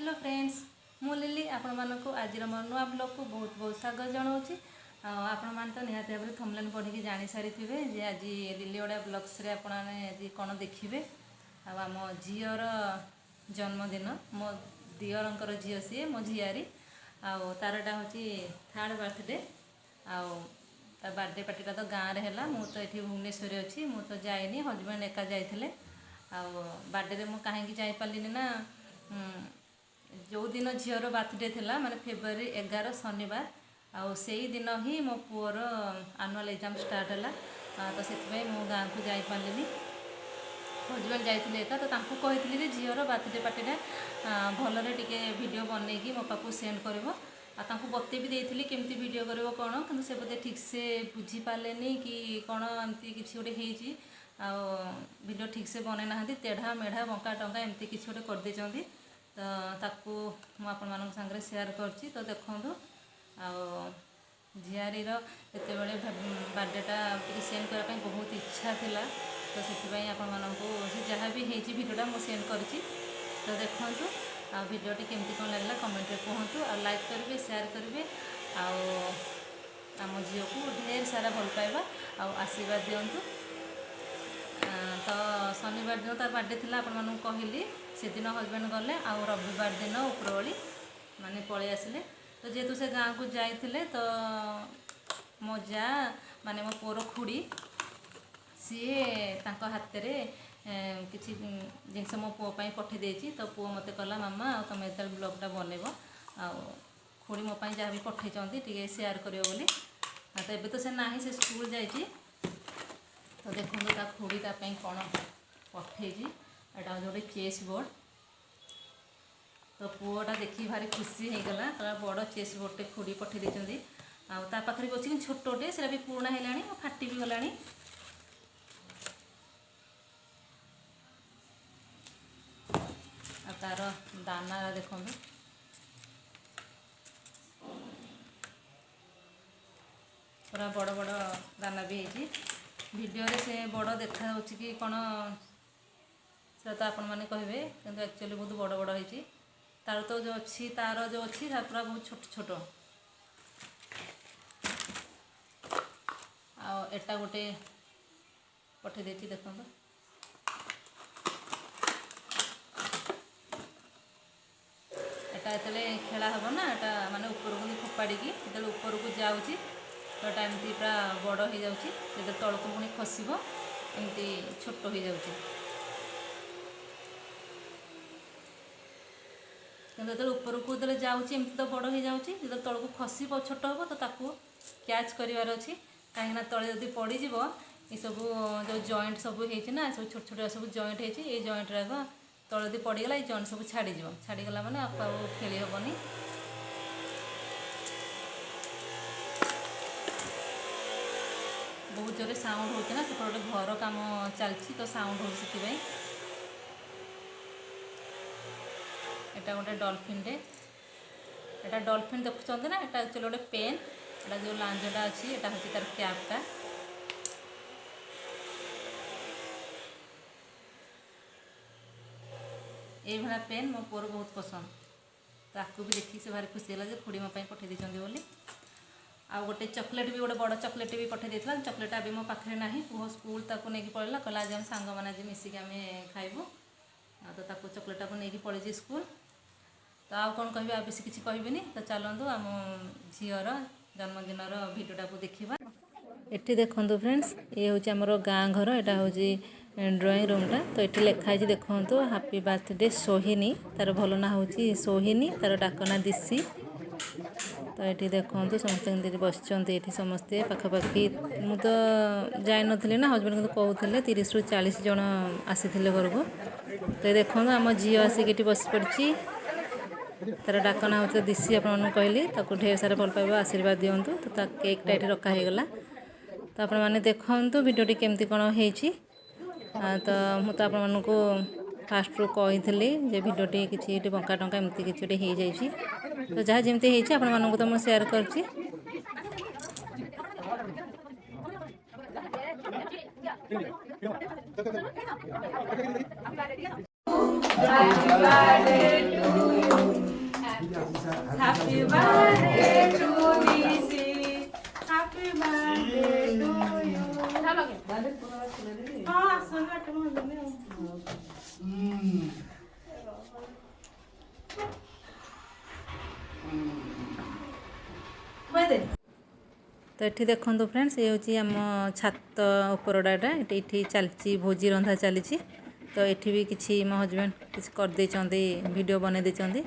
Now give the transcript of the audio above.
Hello friends मु lily आपण मानक आज मो नुआ ब्लॉग को बहुत बहुत स्वागत जनाऊँगी। आपण मान तो निहाती भाव थंबनेल पढ़ी जानी सारी थे जे आज लिली ओडा ब्लॉग्स रे आपण आज कौन देखिए आम झीर जन्मदिन मो दियरंकर झील सी मो झियारी तारटा हूँ थर्ड बर्थडे ता बर्थडे पार्टीटा तो गाँव रे है मु तो ये भुवनेश्वर अच्छी मु तो जाइनी हजबैंड एका जाइए बर्थडे मु कहीं जापारे ना जो दिन झीर बर्थडे थिला माने फेब्रुआरी 11 शनिवार से दिन ही मो पुअर आनुआल एग्जाम स्टार्ट है तो से मो गाँव को जापारे हजबैंड जाइए एका तो कही झीर बर्थडे पार्टीटा भलरे टिके वीडियो बनईकि मो पाखु सेंड कर बते भी देती केमती वीडियो कर कौन कि से बोधे ठीक से बुझी पारे कि कौन एमती किसी गोटे वीडियो ठीक से बने ना तेढ़ा मेढ़ा बंका टंका एमती किसी गोटे करदे तो ताकू आपण मान सागर सेयार करची तो देखूँ झियारी जिते बड़े बर्थडेटा सेंड करने बहुत इच्छा थिला तो से आपण मानू जहाँ भी होती वीडियोटा मुझे सेंड करची तो देखूँ वीडियोटी केमती कौन लगला कमेंट रे कहतु आ लाइक करेंगे सेयार करेंगे आम झील को ढेर सारा भल पाइबा आशीर्वाद दिंतु। तो शनिवार दिन तार बर्थडे थी आपण कहली से दिन हजबैंड गले आ रविवार दिन उपरओली माने पलि आसिले तो जेहेतु से गाँव को जाइए तो मो जा माने मो पुअर खुड़ी सी हाथ में किसी जिनस मो पुओं पठे देती तो पुओ मत कहला मामा तुम जो ब्लॉगटा बनइब खुड़ी मो जहाँ भी पठे टे सेयार कर बोली तो ये तो से ना से स्कूल जाइए तो देखो ता खुड़ी कौन पठे एटा गोटे चेस बोर्ड तो पुओटा देखी भारी खुशी हो गला तो बड़ चेस बोर्डटे खुड़ी पठे देती पाखे भी अच्छी छोटे से भी पुराना है फाटी भी गला तार दाना देखो पूरा बड़ बड़ दाना भी है वीडियो रे से बड़ देखा कि कौन से तो आपण मैंने कहे कि एक्चुअली बहुत बड़ बड़ होती तार तो जो अच्छी तार जो अच्छी पूरा बहुत छोट छोट आटा गोटे पठे देती देखो एटा जो खेला हम ना एटा माने ऊपर को फोपाड़ी जो ऊपर को जाऊँगी तो एमती पूरा बड़ हो जाऊँगी जो तल को पुणी खसब एमती छोट हो जाऊँगी जो ऊपर को जो जाऊँगी एमती तो बड़ हो जाऊँगी जो तल को खसब छोट हम तो ताकू कैच करार अच्छी कहीं तले जब पड़ज ये सब जो जॉइंट सब होना सब छोट छोट सब जॉइंट होती जॉइंट राग तले जब पड़गला ये जॉइंट सब छाड़गला मैंने आपको खेली हेनी बहुत जोरे साउंड होना से गोटे घर काम चलती तो साउंड हो एटा गोटे डॉल्फिन टे एटा डॉल्फिन देखुं ना एटा एक्चुअली गोटे पेन एटा जो लांजटा अच्छी एटा हूँ तार कैपटा ये भाया पेन मो पुअर बहुत पसंद ताकू भी देखी से भारी खुशी है खुड़ी मो पठे देती बोली आ गोटे चॉकलेट भी गोटे बड़ चॉकलेट भी पठे देता चॉकलेट भी मो पाखे ना पुह स्कूल ताको नहीं पड़ेगा कहला आज हम सांग मैंने आज मिसिक आम खाइबू तो ताको चॉकलेटा को नहीं पड़े स्कूल तो आउ कौन कह बेस किसी कहबी तो चलतु आम झीर जन्मदिन भिडियोटा को देखा ये देखो फ्रेंड्स ये हूँ आमर गाँ घर यहाँ हूँ ड्राइंग रूमटा तो ये लिखाई देखो हैप्पी बर्थडे सोहिनी तार भल ना हूँ सोहिनी तार डाकना दिशी तो ये देखो समस्त बस समस्ते पाखापाखि मु तो जाई नी ना हजबैंड कहते 30 ରୁ 40 जन आसी घर को तो ये देखो आम झील आसिक बस पड़ी तार डाकना हूँ दिशी आपको कहली ताको ढेर सारा भल पाइबा आशीर्वाद दिंतु तो केकटा ये रखाहीगला तो आपण मैंने देखु वीडियोटी केमती कौन होती तो मुझे आपको फास्ट रू कही जे भिडियोटी किसी बंका टंका एमती किसी हो जाए तो जहाँ जमी होती आपण मानक तो मुझे सेयार कर तो ये देखो फ्रेंड्स ये हूँ आम छात उपरडाटा ये चलती भोजी रंधा चली तो ये भी किसी मो हजबैंड किसी कर वीडियो बनई देते